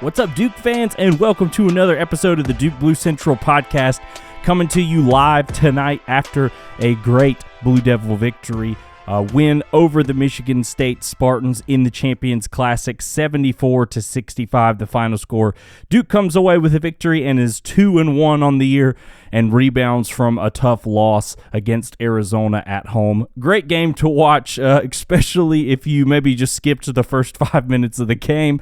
What's up, Duke fans, and welcome to another episode of the Duke Blue Central podcast, coming to you live tonight after a great Blue Devil victory. Win over the Michigan State Spartans in the Champions Classic, 74-65, the final score. Duke comes away with a victory and is 2-1 on the year and rebounds from a tough loss against Arizona at home. Great game to watch, especially if you maybe just skipped the first 5 minutes of the game.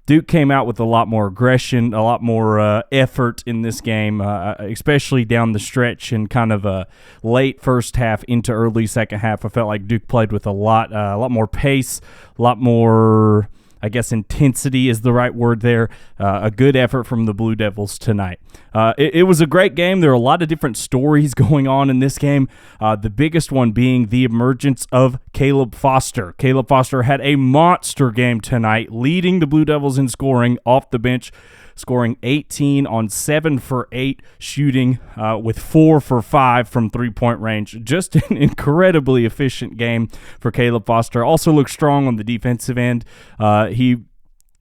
Duke came out with a lot more aggression, a lot more effort in this game, especially down the stretch and kind of a late first half into early second half. I felt like Duke played with a lot more pace, a lot more, I guess, intensity is the right word there. A good effort from the Blue Devils tonight. It was a great game. There are a lot of different stories going on in this game. The biggest one being the emergence of Caleb Foster. Caleb Foster had a monster game tonight, leading the Blue Devils in scoring off the bench, scoring 18 on 7 for 8 shooting with 4 for 5 from three-point range. Just an incredibly efficient game for Caleb Foster. Also looked strong on the defensive end. He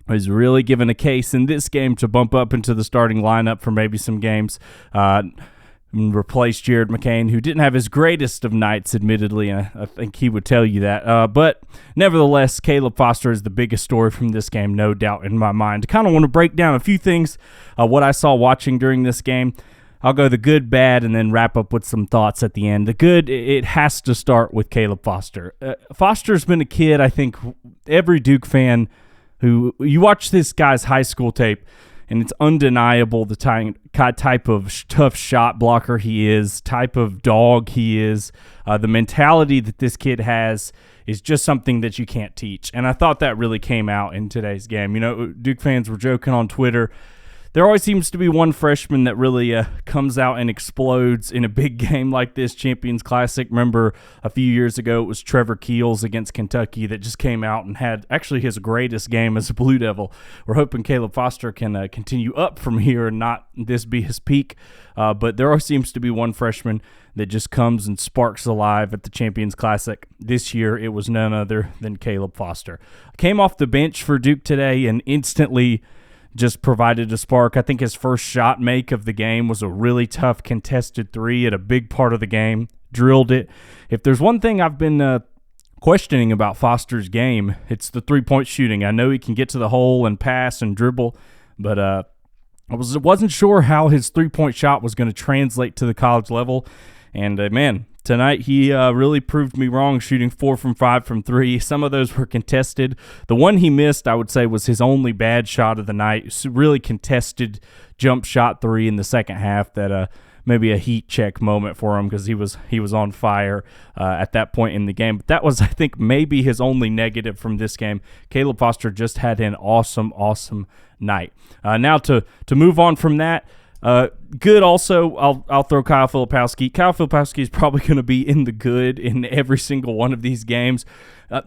was really given a case in this game to bump up into the starting lineup for maybe some games. Replaced Jared McCain, who didn't have his greatest of nights, admittedly. I think he would tell you that. But nevertheless, Caleb Foster is the biggest story from this game, no doubt in my mind. Kind of want to break down a few things, what I saw watching during this game. I'll go the good, bad, and then wrap up with some thoughts at the end. The good, it has to start with Caleb Foster. Foster's been a kid, I think every Duke fan who, you watch this guy's high school tape, and it's undeniable the type of tough shot blocker he is, type of dog he is. The mentality that this kid has is just something that you can't teach. And I thought that really came out in today's game. You know, Duke fans were joking on Twitter. There always seems to be one freshman that really comes out and explodes in a big game like this, Champions Classic. Remember a few years ago, it was Trevor Keels against Kentucky that just came out and had actually his greatest game as a Blue Devil. We're hoping Caleb Foster can continue up from here and not this be his peak. But there always seems to be one freshman that just comes and sparks alive at the Champions Classic. This year, it was none other than Caleb Foster. Came off the bench for Duke today and instantly just provided a spark. I think his first shot make of the game was a really tough contested three at a big part of the game. Drilled it. If there's one thing I've been questioning about Foster's game, it's the three-point shooting. I know he can get to the hole and pass and dribble, but I wasn't sure how his three-point shot was going to translate to the college level. And, man, tonight he really proved me wrong, shooting 4 from 5 from 3. Some of those were contested. The one he missed, I would say, was his only bad shot of the night. It's a really contested jump shot 3 in the second half that maybe a heat check moment for him because he was on fire at that point in the game. But that was, I think, maybe his only negative from this game. Caleb Foster just had an awesome, awesome night. Now to move on from that, good also, I'll throw Kyle Filipowski. Kyle Filipowski is probably going to be in the good in every single one of these games.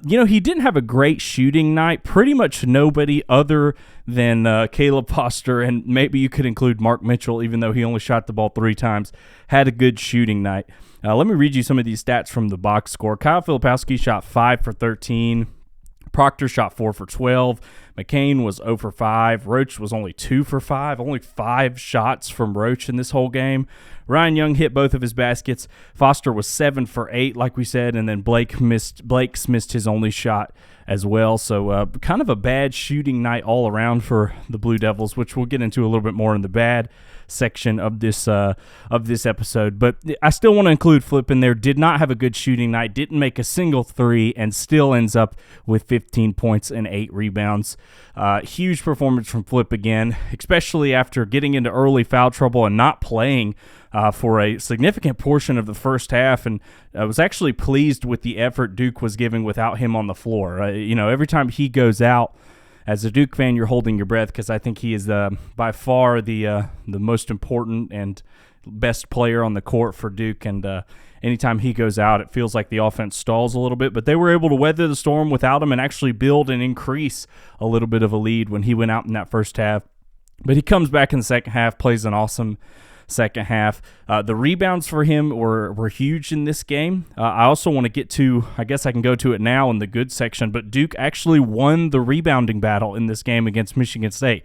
He didn't have a great shooting night. Pretty much nobody other than Caleb Foster, and maybe you could include Mark Mitchell, even though he only shot the ball 3 times, had a good shooting night. Let me read you some of these stats from the box score. Kyle Filipowski shot 5 for 13. Proctor shot 4 for 12. McCain was 0 for 5. Roach was only 2 for 5. Only 5 shots from Roach in this whole game. Ryan Young hit both of his baskets. Foster was 7 for 8, like we said, and then Blake's missed his only shot as well. So kind of a bad shooting night all around for the Blue Devils, which we'll get into a little bit more in the bad section of this episode. But I still want to include Flip in there. Did not have a good shooting night, didn't make a single 3, and still ends up with 15 points and 8 rebounds. Huge performance from Flip again, especially after getting into early foul trouble and not playing for a significant portion of the first half, and I was actually pleased with the effort Duke was giving without him on the floor. Every time he goes out, as a Duke fan, you're holding your breath because I think he is by far the most important and best player on the court for Duke, and anytime he goes out, it feels like the offense stalls a little bit, but they were able to weather the storm without him and actually build and increase a little bit of a lead when he went out in that first half. But he comes back in the second half, plays an awesome second half. The rebounds for him were huge in this game. I also want to get to, I guess I can go to it now in the good section, but Duke actually won the rebounding battle in this game against Michigan State.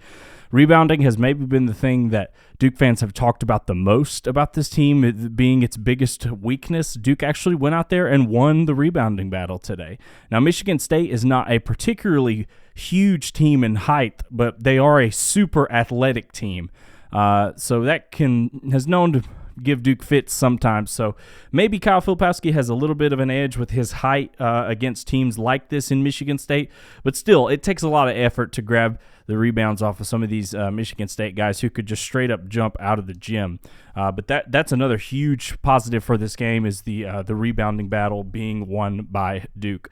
Rebounding has maybe been the thing that Duke fans have talked about the most about this team, it being its biggest weakness. Duke actually went out there and won the rebounding battle today. Now, Michigan State is not a particularly huge team in height, but they are a super athletic team. So that has known to give Duke fits sometimes. So maybe Kyle Filipowski has a little bit of an edge with his height against teams like this in Michigan State. But still, it takes a lot of effort to grab the rebounds off of some of these Michigan State guys who could just straight up jump out of the gym. But that's another huge positive for this game is the rebounding battle being won by Duke.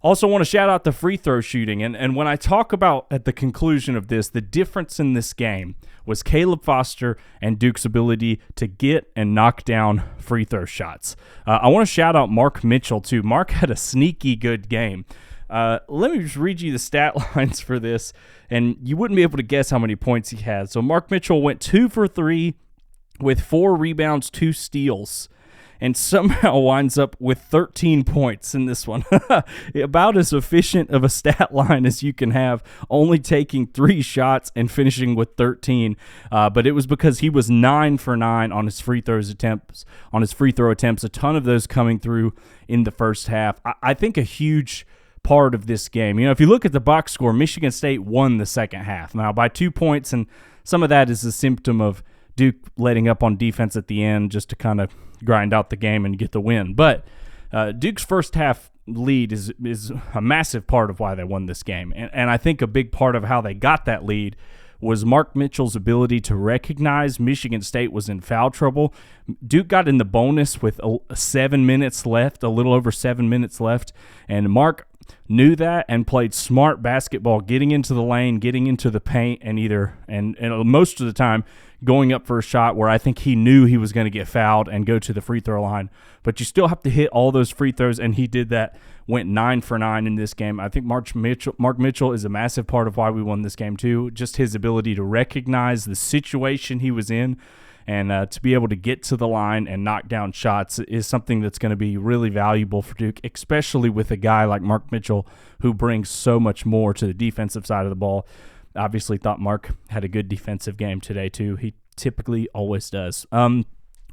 Also want to shout out the free throw shooting. And when I talk about at the conclusion of this, the difference in this game was Caleb Foster and Duke's ability to get and knock down free throw shots. I want to shout out Mark Mitchell, too. Mark had a sneaky good game. Let me just read you the stat lines for this, and you wouldn't be able to guess how many points he had. So Mark Mitchell went 2 for 3 with 4 rebounds, 2 steals, and somehow winds up with 13 points in this one. About as efficient of a stat line as you can have, only taking 3 shots and finishing with 13. But it was because he was 9 for 9 on his free throw attempts, a ton of those coming through in the first half. I think a huge part of this game, if you look at the box score, Michigan State won the second half. Now, by 2 points, and some of that is a symptom of Duke letting up on defense at the end just to kind of grind out the game and get the win. But Duke's first half lead is a massive part of why they won this game. And I think a big part of how they got that lead was Mark Mitchell's ability to recognize Michigan State was in foul trouble. Duke got in the bonus with 7 minutes left, a little over 7 minutes left, and Mark knew that and played smart basketball, getting into the lane, getting into the paint, and most of the time going up for a shot where I think he knew he was going to get fouled and go to the free throw line. But you still have to hit all those free throws, and he did that, went 9 for 9 in this game. I think Mark Mitchell is a massive part of why we won this game too, just his ability to recognize the situation he was in and to be able to get to the line and knock down shots is something that's going to be really valuable for Duke, especially with a guy like Mark Mitchell who brings so much more to the defensive side of the ball. Obviously thought Mark had a good defensive game today too. He typically always does.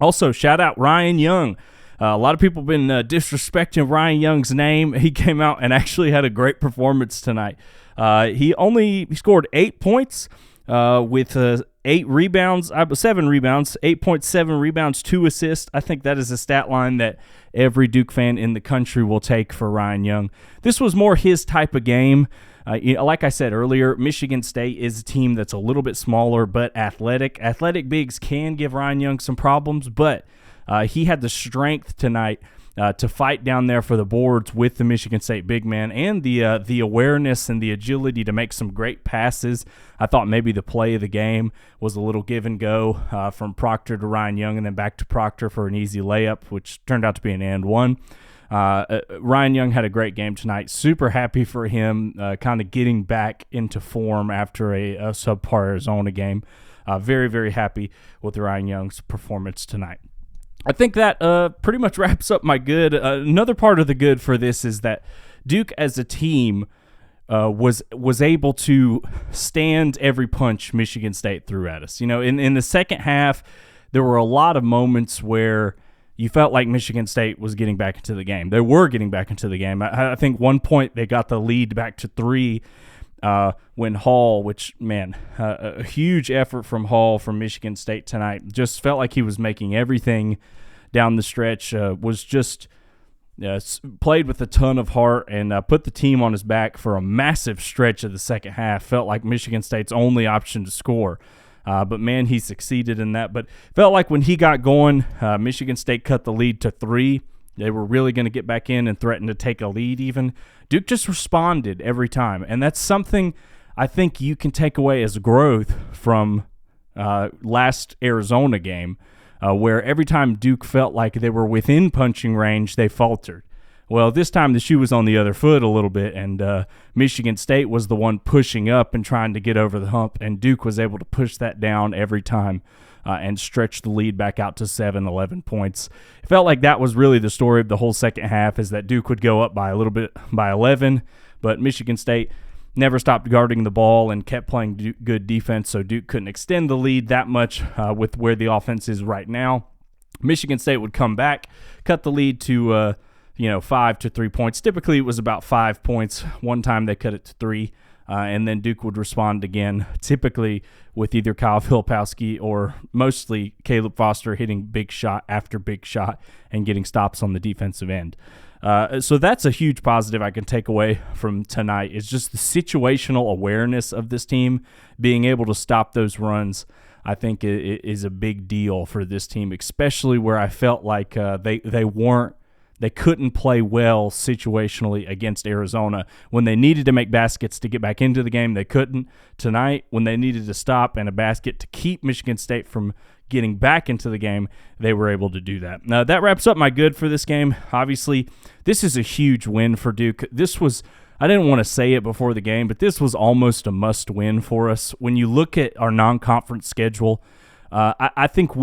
Also, shout out Ryan Young. A lot of people have been disrespecting Ryan Young's name. He came out and actually had a great performance tonight. He scored 8 points with 7 rebounds, 8.7 rebounds, 2 assists. I think that is a stat line that every Duke fan in the country will take for Ryan Young. This was more his type of game. Like I said earlier, Michigan State is a team that's a little bit smaller but athletic. Athletic bigs can give Ryan Young some problems, but he had the strength tonight to fight down there for the boards with the Michigan State big man and the awareness and the agility to make some great passes. I thought maybe the play of the game was a little give and go from Proctor to Ryan Young and then back to Proctor for an easy layup, which turned out to be an and one. Ryan Young had a great game tonight. Super happy for him, kind of getting back into form after a subpar Arizona game. Very, very happy with Ryan Young's performance tonight. I think that pretty much wraps up my good. Another part of the good for this is that Duke as a team was able to stand every punch Michigan State threw at us. In the second half, there were a lot of moments where you felt like Michigan State was getting back into the game. They were getting back into the game. I think one point they got the lead back to 3 when Hall, a huge effort from Hall from Michigan State tonight. Just felt like he was making everything down the stretch, was just played with a ton of heart and put the team on his back for a massive stretch of the second half. Felt like Michigan State's only option to score. But, man, he succeeded in that. But felt like when he got going, Michigan State cut the lead to 3. They were really going to get back in and threaten to take a lead even. Duke just responded every time. And that's something I think you can take away as growth from last Arizona game, where every time Duke felt like they were within punching range, they faltered. Well, this time the shoe was on the other foot a little bit, and Michigan State was the one pushing up and trying to get over the hump, and Duke was able to push that down every time and stretch the lead back out to 7, 11 points. It felt like that was really the story of the whole second half, is that Duke would go up by a little bit, by 11, but Michigan State never stopped guarding the ball and kept playing good defense, so Duke couldn't extend the lead that much with where the offense is right now. Michigan State would come back, cut the lead to 5 to 3 points. Typically, it was about 5 points. One time they cut it to 3, and then Duke would respond again, typically with either Kyle Filipowski or mostly Caleb Foster hitting big shot after big shot and getting stops on the defensive end. So that's a huge positive I can take away from tonight. It's just the situational awareness of this team, being able to stop those runs. I think it is a big deal for this team, especially where I felt like they couldn't play well situationally against Arizona. When they needed to make baskets to get back into the game, they couldn't. Tonight, when they needed to stop and a basket to keep Michigan State from getting back into the game, they were able to do that. Now, that wraps up my good for this game. Obviously, this is a huge win for Duke. I didn't want to say it before the game, but this was almost a must-win for us. When you look at our non-conference schedule, I think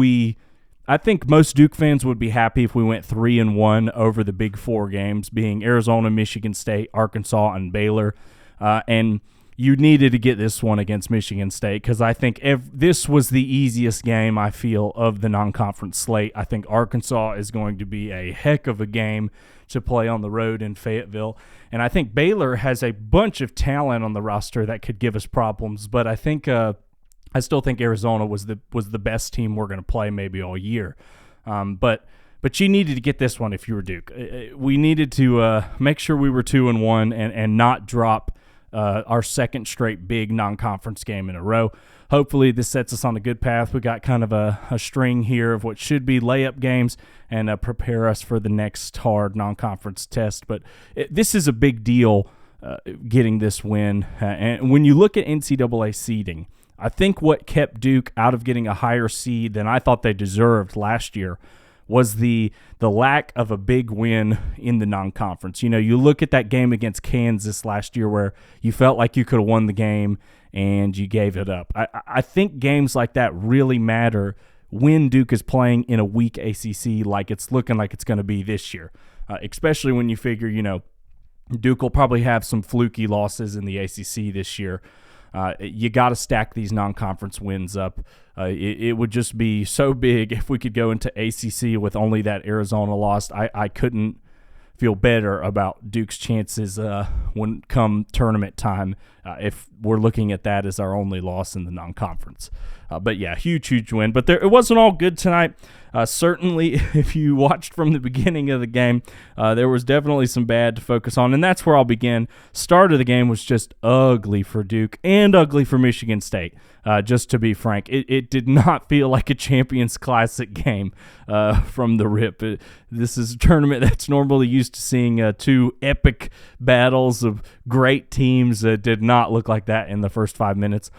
most Duke fans would be happy if we went 3-1 over the Big Four games, being Arizona, Michigan State, Arkansas, and Baylor. And you needed to get this one against Michigan State, because I think this was the easiest game, I feel, of the non-conference slate. I think Arkansas is going to be a heck of a game to play on the road in Fayetteville. And I think Baylor has a bunch of talent on the roster that could give us problems, but I still think Arizona was the best team we're going to play maybe all year. But you needed to get this one if you were Duke. We needed to make sure we were 2-1 and not drop our second straight big non-conference game in a row. Hopefully this sets us on a good path. We got kind of a string here of what should be layup games and prepare us for the next hard non-conference test. But this is a big deal, getting this win. And when you look at NCAA seeding, I think what kept Duke out of getting a higher seed than I thought they deserved last year was the lack of a big win in the non-conference. You look at that game against Kansas last year where you felt like you could have won the game and you gave it up. I think games like that really matter when Duke is playing in a weak ACC like it's looking like it's going to be this year, especially when you figure, Duke will probably have some fluky losses in the ACC this year. You got to stack these non-conference wins up. It would just be so big if we could go into ACC with only that Arizona loss. I couldn't feel better about Duke's chances when come tournament time if we're looking at that as our only loss in the non-conference. But yeah, huge win. But it wasn't all good tonight. Certainly, if you watched from the beginning of the game, there was definitely some bad to focus on, and that's where I'll begin. Start of the game was just ugly for Duke and ugly for Michigan State, just to be frank. It did not feel like a Champions Classic game from the rip. This is a tournament that's normally used to seeing two epic battles of great teams. Did not look like that in the first 5 minutes.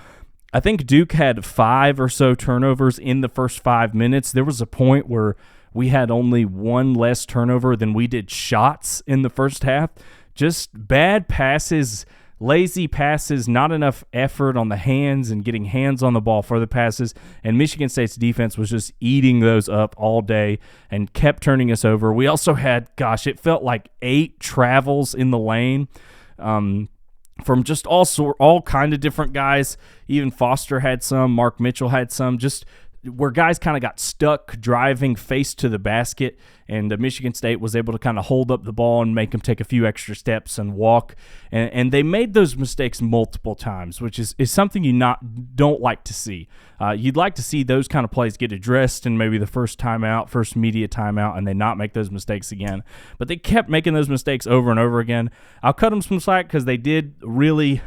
I think Duke had 5 or so turnovers in the first 5 minutes. There was a point where we had only one less turnover than we did shots in the first half. Just bad passes, lazy passes, not enough effort on the hands and getting hands on the ball for the passes. And Michigan State's defense was just eating those up all day and kept turning us over. We also had, it felt like 8 travels in the lane. From just all kind of different guys. Even Foster had some, Mark Mitchell had some, just where guys kind of got stuck driving face to the basket, and Michigan State was able to kind of hold up the ball and make them take a few extra steps and walk. And they made those mistakes multiple times, which is something you don't like to see. You'd like to see those kind of plays get addressed in maybe the first media timeout, and they not make those mistakes again. But they kept making those mistakes over and over again. I'll cut them some slack because they did really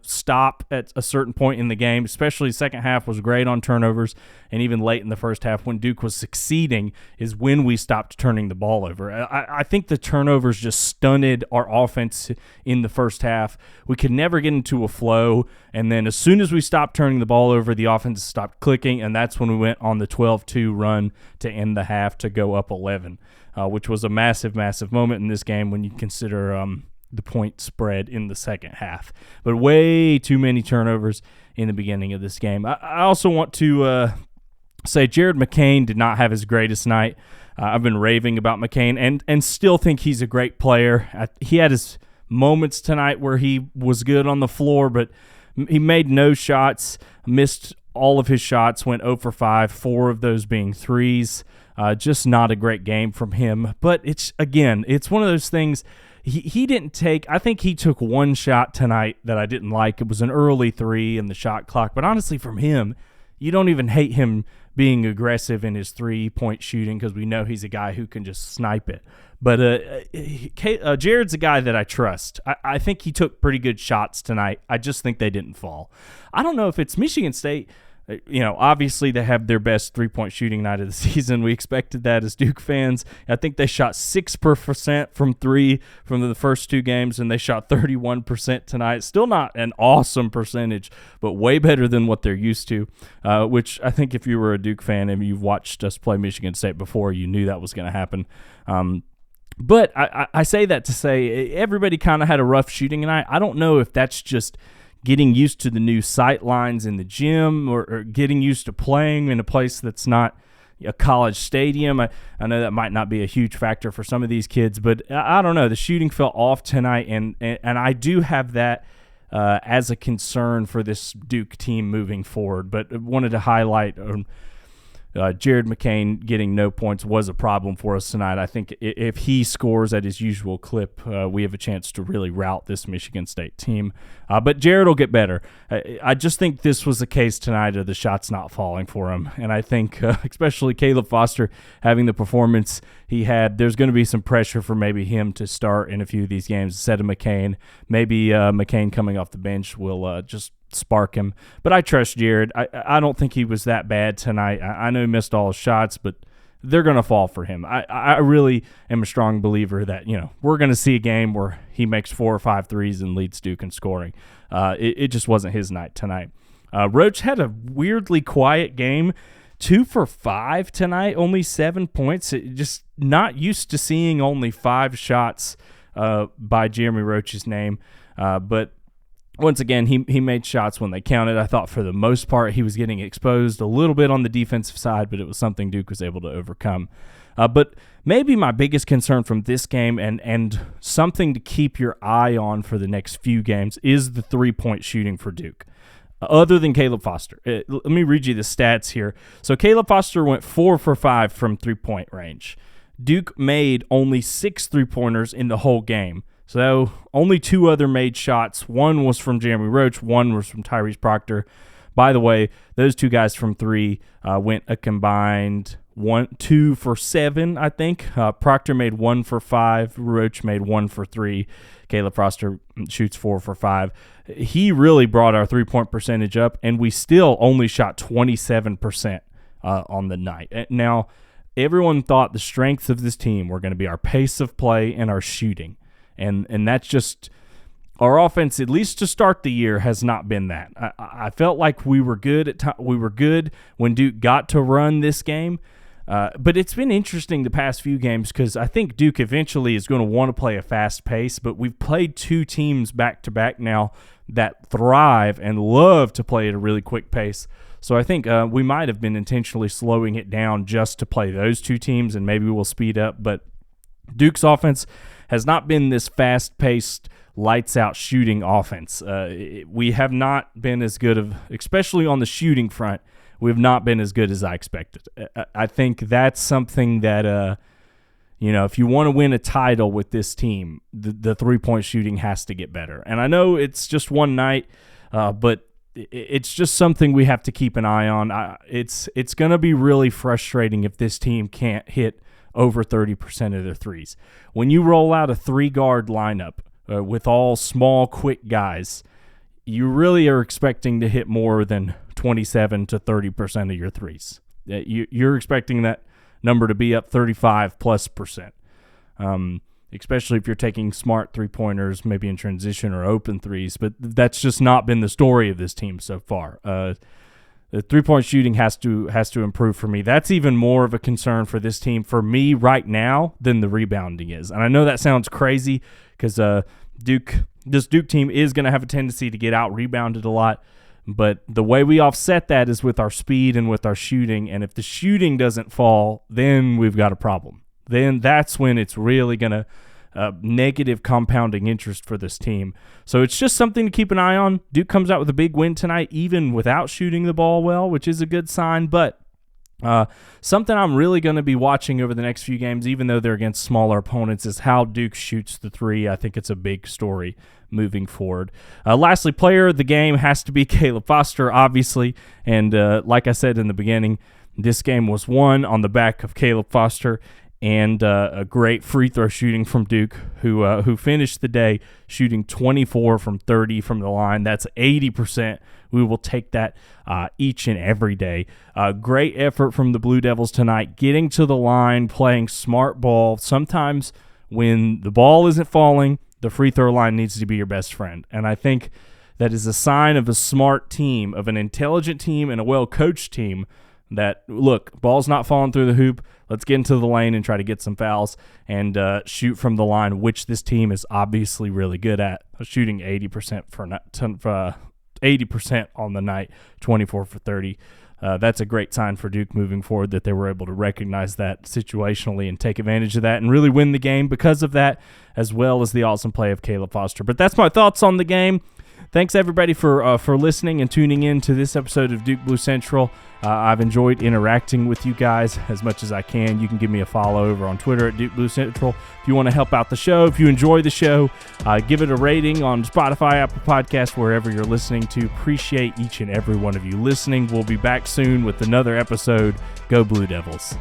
stop at a certain point in the game, especially the second half was great on turnovers, and even late in the first half when Duke was succeeding is when we stopped turning the ball over. I think the turnovers just stunted our offense in the first half. We could never get into a flow, and then as soon as we stopped turning the ball over, the offense stopped clicking, and that's when we went on the 12-2 run to end the half to go up 11, which was a massive, massive moment in this game when you consider the point spread in the second half. But way too many turnovers in the beginning of this game. I also want to say Jared McCain did not have his greatest night. I've been raving about McCain and still think he's a great player. He had his moments tonight where he was good on the floor, but he made no shots, missed all of his shots, went 0 for 5, 4 of those being threes. Just not a great game from him. But it's one of those things. He didn't take – I think he took one shot tonight that I didn't like. It was an early three in the shot clock. But honestly, from him, you don't even hate him being aggressive in his three-point shooting because we know he's a guy who can just snipe it. But Jared's a guy that I trust. I think he took pretty good shots tonight. I just think they didn't fall. I don't know if it's Michigan State – obviously they have their best three-point shooting night of the season. We expected that as Duke fans. I think they shot 6% from three from the first two games, and they shot 31% tonight. Still not an awesome percentage, but way better than what they're used to, which I think if you were a Duke fan and you've watched us play Michigan State before, you knew that was going to happen. But I say that to say everybody kind of had a rough shooting night. I don't know if that's just getting used to the new sight lines in the gym or getting used to playing in a place that's not a college stadium. I know that might not be a huge factor for some of these kids, but I don't know. The shooting fell off tonight, and I do have that as a concern for this Duke team moving forward. But I wanted to highlight Jared McCain getting no points was a problem for us tonight. I think if he scores at his usual clip, we have a chance to really rout this Michigan State team. But Jared will get better. I just think this was a case tonight of the shots not falling for him. And I think especially Caleb Foster having the performance he had, there's going to be some pressure for maybe him to start in a few of these games instead of McCain. Maybe McCain coming off the bench will just spark him. But I trust Jared. I don't think he was that bad tonight. I know he missed all his shots, but they're going to fall for him. I really am a strong believer that, we're going to see a game where he makes 4 or 5 threes and leads Duke in scoring. It just wasn't his night tonight. Roach had a weirdly quiet game. 2 for 5 tonight, only 7 points. Just not used to seeing only 5 shots by Jeremy Roach's name. But once again, he made shots when they counted. I thought for the most part he was getting exposed a little bit on the defensive side, but it was something Duke was able to overcome. But maybe my biggest concern from this game and something to keep your eye on for the next few games is the three-point shooting for Duke, other than Caleb Foster. Let me read you the stats here. So Caleb Foster went 4 for 5 from three-point range. Duke made only 6 three-pointers in the whole game. So only 2 other made shots. One was from Jeremy Roach. One was from Tyrese Proctor. By the way, those 2 guys from 3 went a combined 2 for 7, I think. Proctor made 1 for 5. Roach made 1 for 3. Caleb Foster shoots 4 for 5. He really brought our three-point percentage up, and we still only shot 27% on the night. Now, everyone thought the strengths of this team were going to be our pace of play and our shooting. And that's just our offense, at least to start the year, has not been that. I felt like we were good we were good when Duke got to run this game. But it's been interesting the past few games because I think Duke eventually is going to want to play a fast pace, but we've played 2 teams back-to-back now that thrive and love to play at a really quick pace. So I think we might have been intentionally slowing it down just to play those 2 teams, and maybe we'll speed up. But Duke's offense has not been this fast-paced, lights-out shooting offense. We have not been as good especially on the shooting front, we have not been as good as I expected. I think that's something that, if you want to win a title with this team, the three-point shooting has to get better. And I know it's just one night, but it's just something we have to keep an eye on. It's going to be really frustrating if this team can't hit over 30% of their threes. When you roll out a 3-guard lineup with all small, quick guys, you really are expecting to hit more than 27 to 30% of your threes. You're expecting that number to be up 35+%. Especially if you're taking smart three-pointers, maybe in transition or open threes. But that's just not been the story of this team so far. The three-point shooting has to improve for me. That's even more of a concern for this team for me right now than the rebounding is. And I know that sounds crazy because this Duke team is going to have a tendency to get out-rebounded a lot. But the way we offset that is with our speed and with our shooting. And if the shooting doesn't fall, then we've got a problem. Then that's when it's really going to negative compounding interest for this team. So it's just something to keep an eye on. Duke comes out with a big win tonight, even without shooting the ball well, which is a good sign. But something I'm really going to be watching over the next few games, even though they're against smaller opponents, is how Duke shoots the three. I think it's a big story moving forward. Lastly, player of the game has to be Caleb Foster, obviously. And like I said in the beginning, this game was won on the back of Caleb Foster and a great free throw shooting from Duke, who finished the day shooting 24 from 30 from the line. That's 80%. We will take that each and every day. Great effort from the Blue Devils tonight, getting to the line, playing smart ball. Sometimes when the ball isn't falling, the free throw line needs to be your best friend. And I think that is a sign of a smart team, of an intelligent team and a well-coached team that, look, ball's not falling through the hoop. Let's get into the lane and try to get some fouls and shoot from the line, which this team is obviously really good at, shooting 80% 80% on the night, 24 for 30. That's a great sign for Duke moving forward that they were able to recognize that situationally and take advantage of that and really win the game because of that, as well as the awesome play of Caleb Foster. But that's my thoughts on the game. Thanks, everybody, for listening and tuning in to this episode of Duke Blue Central. I've enjoyed interacting with you guys as much as I can. You can give me a follow over on Twitter at Duke Blue Central. If you want to help out the show, if you enjoy the show, give it a rating on Spotify, Apple Podcasts, wherever you're listening to. Appreciate each and every one of you listening. We'll be back soon with another episode. Go Blue Devils.